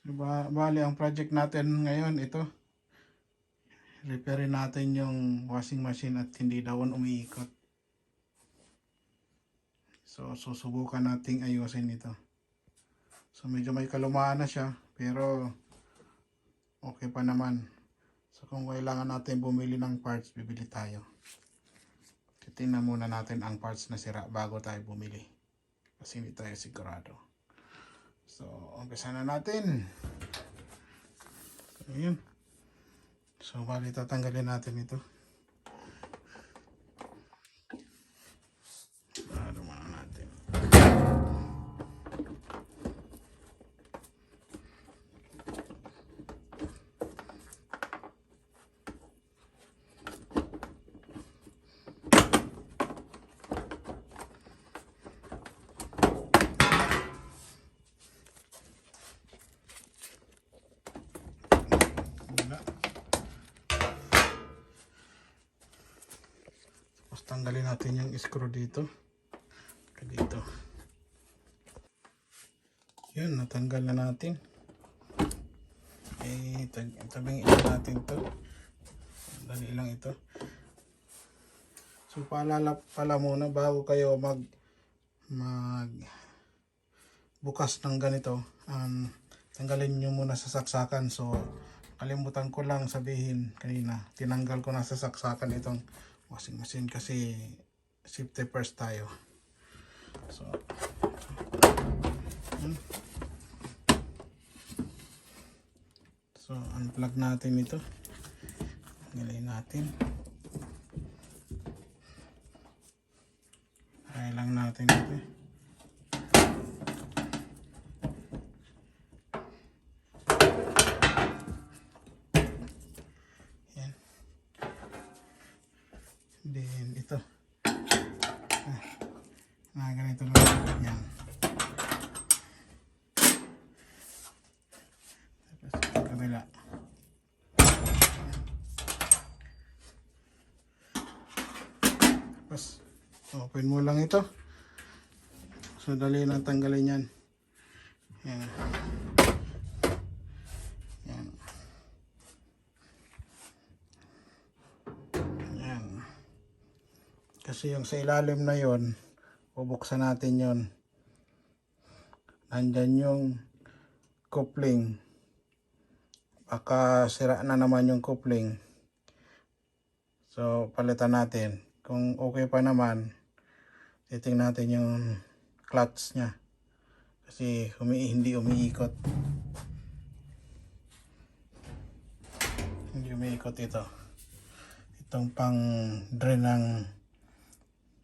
Bali, ang project natin ngayon, ito. Repairin natin yung washing machine at hindi daw umiikot. So, susubukan nating ayusin ito. So, medyo may kalumaan na siya, pero okay pa naman. So, kung kailangan natin bumili ng parts, bibili tayo. Titingnan muna natin ang parts na sira bago tayo bumili. Kasi hindi tayo sigurado. So, umpisa na natin. Ayan. So, bali tatanggalin natin ito. Ano muna natin. Tapos tanggalin natin yung screw dito. Dito. Yun, natanggal na natin. Tabing ito natin to. Dali lang ito. So paalala pala muna bago kayo mag bukas ng ganito, tanggalin nyo muna sa saksakan. So kalimutan ko lang sabihin kanina, tinanggal ko na sa saksakan itong washing machine kasi safety first tayo. So So, unplug natin ito. Tanggalin natin. Try lang natin ito. Yan. Then, ito. Ganito lang. Yan. Tapos, kabila. Tapos, open mo lang ito. So, dali lang tanggalin yan. Yan. Yan. Yan. Kasi yung sa ilalim na yon, bubuksan natin yon. Nandyan yung coupling. Baka sira na naman yung coupling. So, palitan natin. Kung okay pa naman, titingnan natin yung clutch nya. Kasi hindi umiikot. Hindi umiikot ito. Itong pang drain ng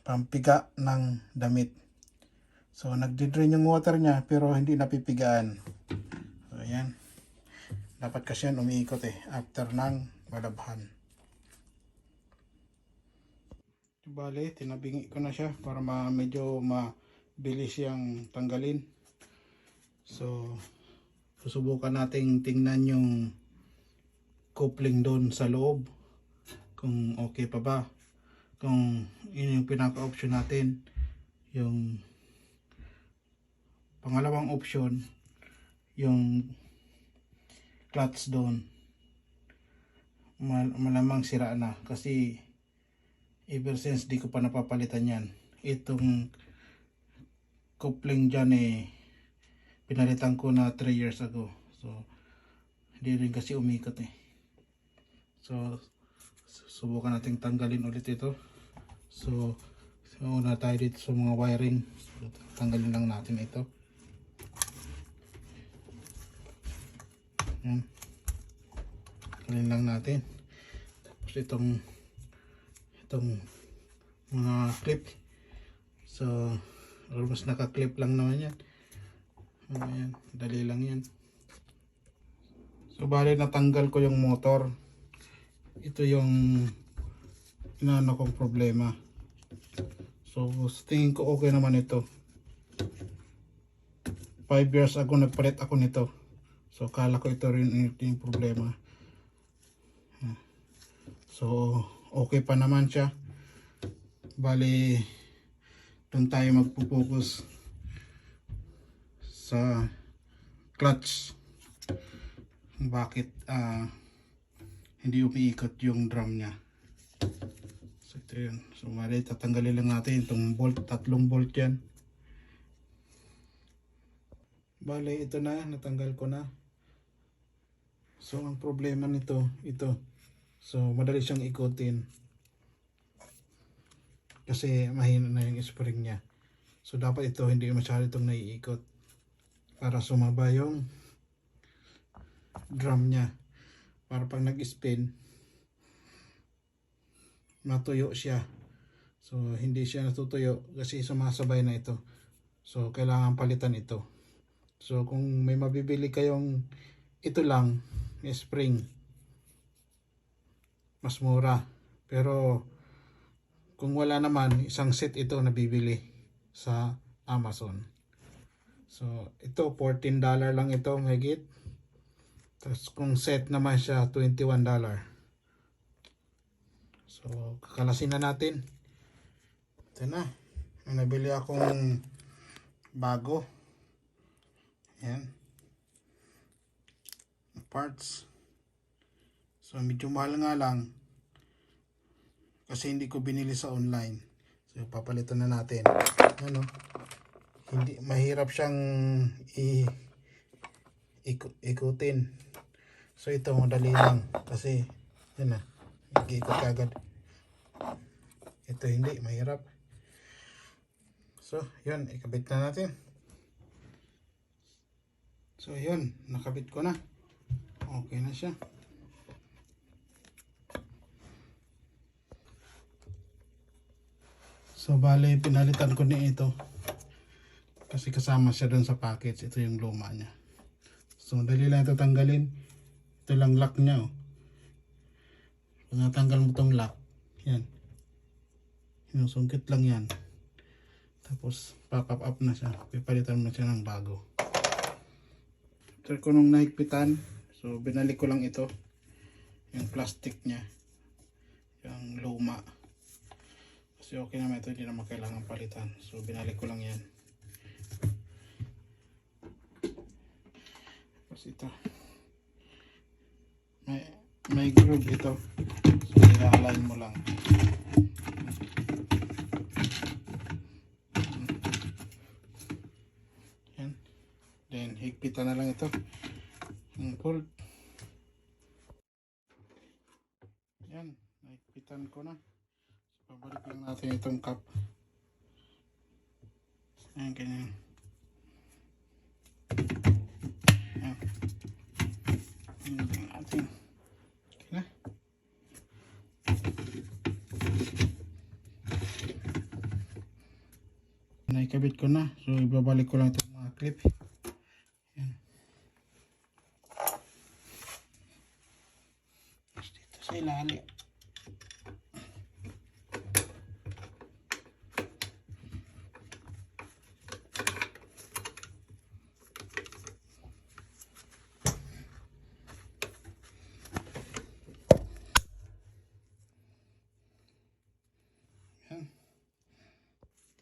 pampiga ng damit. So, nagdi-drain yung water nya pero hindi napipigaan. So, ayan. Dapat kasi yan umiikot after ng balabhan. Bale, tinabingi ko na siya para medyo mabilis siyang tanggalin. So, susubukan nating tingnan yung coupling doon sa loob. Kung okay pa ba. Kung yun yung pinaka-option natin. Yung pangalawang option, yung clutch doon. Malamang sira na kasi ever since di ko pa napapalitan yan. Itong coupling dyan pinalitan ko na 3 years ago. So hindi rin kasi umikot So subukan natin tanggalin ulit ito. So una tayo dito sa mga wiring. So, tanggalin lang natin ito. Yan. Tanggalin lang natin. Tapos itong mga clip. So almost naka-clip lang naman yan. Ayan, dali lang yan. So bali natanggal ko yung motor. Ito yung inaano kong problema. So tingin ko okay naman ito. 5 years ago nagpalit ako nito. So kala ko ito rin yung problema. So okay pa naman siya. Bali doon tayo magpo-focus sa clutch. bakit hindi umiikot yung drum niya. So ito yun. So mali, tatanggalin lang natin itong bolt, 3 bolt yan. Bale, ito na, natanggal ko na. So ang problema nito, ito. So madali siyang ikutin. Kasi mahina na yung spring niya. So dapat ito, hindi masyado itong naiikot. Para sumaba yung drum niya. Para pag nag-spin, matuyo siya. So hindi siya natutuyo kasi sumasabay na ito. So kailangan palitan ito. So kung may mabibili kayong ito lang, spring, mas mura. Pero kung wala naman, isang set ito nabibili sa Amazon. So ito $14 lang ito, mahigit. Tapos kung set naman siya, $21. So kakalasin na natin. Ito na, may nabili akong bago. Yan, parts. So medyo mahal nga lang kasi hindi ko binili sa online. So papalitan na natin. Ano, hindi mahirap siyang ikutin. So ito madali lang kasi yan na, ikot agad. Ito hindi, mahirap. So yun, ikabit na natin. So yun, nakabit ko na. Okay na siya. So bale, pinalitan ko na ito. Kasi kasama siya dun sa package. Ito yung luma niya. So dali lang ito tanggalin. Ito lang lock niya. Oh. Kung natanggal mo itong lock, yan. Sinusungkit lang yan. Tapos pop up na siya. Pipalitan mo siya ng bago. After ko nung nahigpitan, so binalik ko lang ito. Yung plastic niya. Yung luma. Kasi okay naman ito, hindi naman kailangan palitan. So binalik ko lang yan. Tapos ito. May groove ito. So i-align mo lang. Yan. Then higpitan na lang ito. Yung bolt. Yan. Nahigpitan ko na. Pabalik lang natin itong cup. Ayan, ganyan. Ayan. Ayan lang natin. Okay na. Naikabit ko na. So, ibabalik ko lang itong mga clip. Ayan. Tapos dito sa ilalim.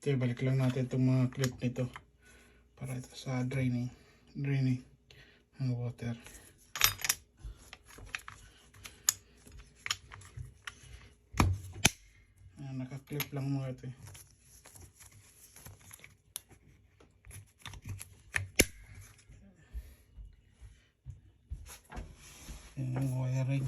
Ito, balik lang natin itong mga clip nito para ito sa draining ng water. Naka-clip lang mo ito. Yan yung wiring.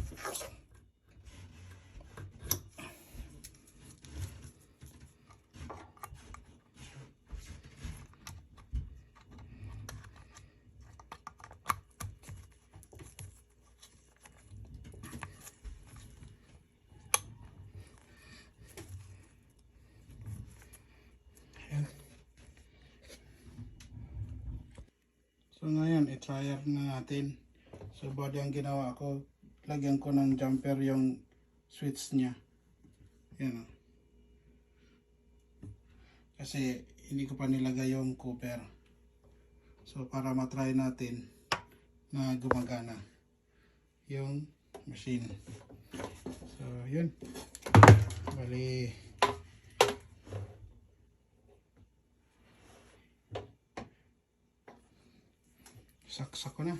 So ngayon, i-trial na natin. So bali ang ginawa ko, lagyan ko ng jumper yung switch niya. Yan o. Kasi hindi ko pa nilagay yung cover. So para matry natin na gumagana yung machine. So yun. Bali saksak ko na.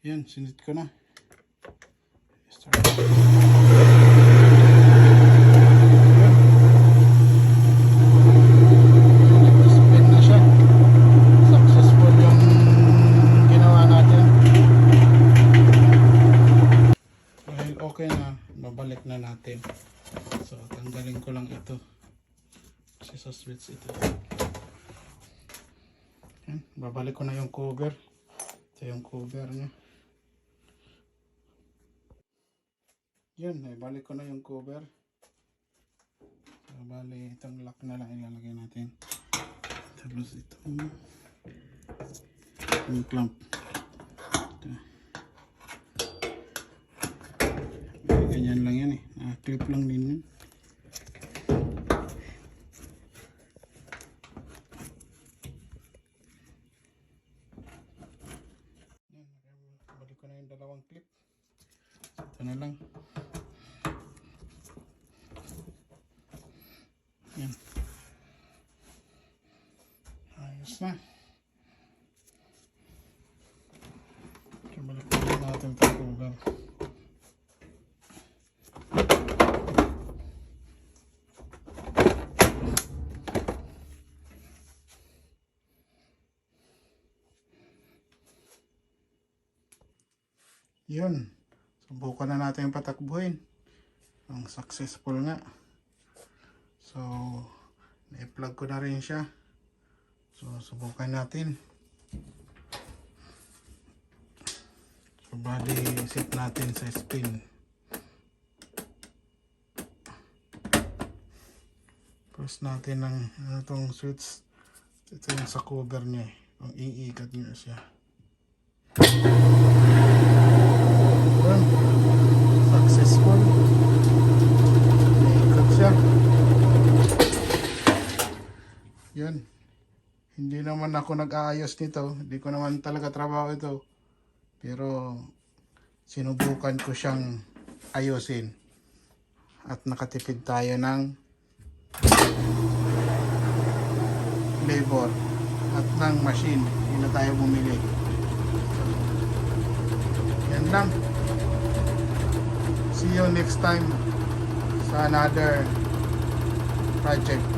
Yan, sinit ko na. Start. Spin na siya. Successful yung ginawa natin. Dahil okay na, babalik na natin. So, tanggalin ko lang ito. Kasi sa switch ito. Yan, babalik ko na yung cover. Ito yung cover niya. Yan, balik ko na yung cover. So, bali, itong lock na lang ilalagay natin. Tapos itong clamp. Ito. Ganyan lang yan eh. Clip lang din yun. Balik ko na yung dalawang clip. Ito na lang. Yan. Ayos na. So, balik na natin ito cover. Yun. Subukan na natin patakbuhin. Ang successful nga. So, na-plug ko na rin siya. So, subukan natin. So, bali, set natin sa spin. Press natin ng itong switch. Ito yung sa cover niya. Kung iikat nyo siya. Successful. Iikat siya. Yun. Hindi naman ako nag-aayos nito. Hindi ko naman talaga trabaho ito. Pero sinubukan ko siyang ayusin. At nakatipid tayo ng labor at ng machine. Hindi na tayo bumili. Yan lang. See you next time sa another project.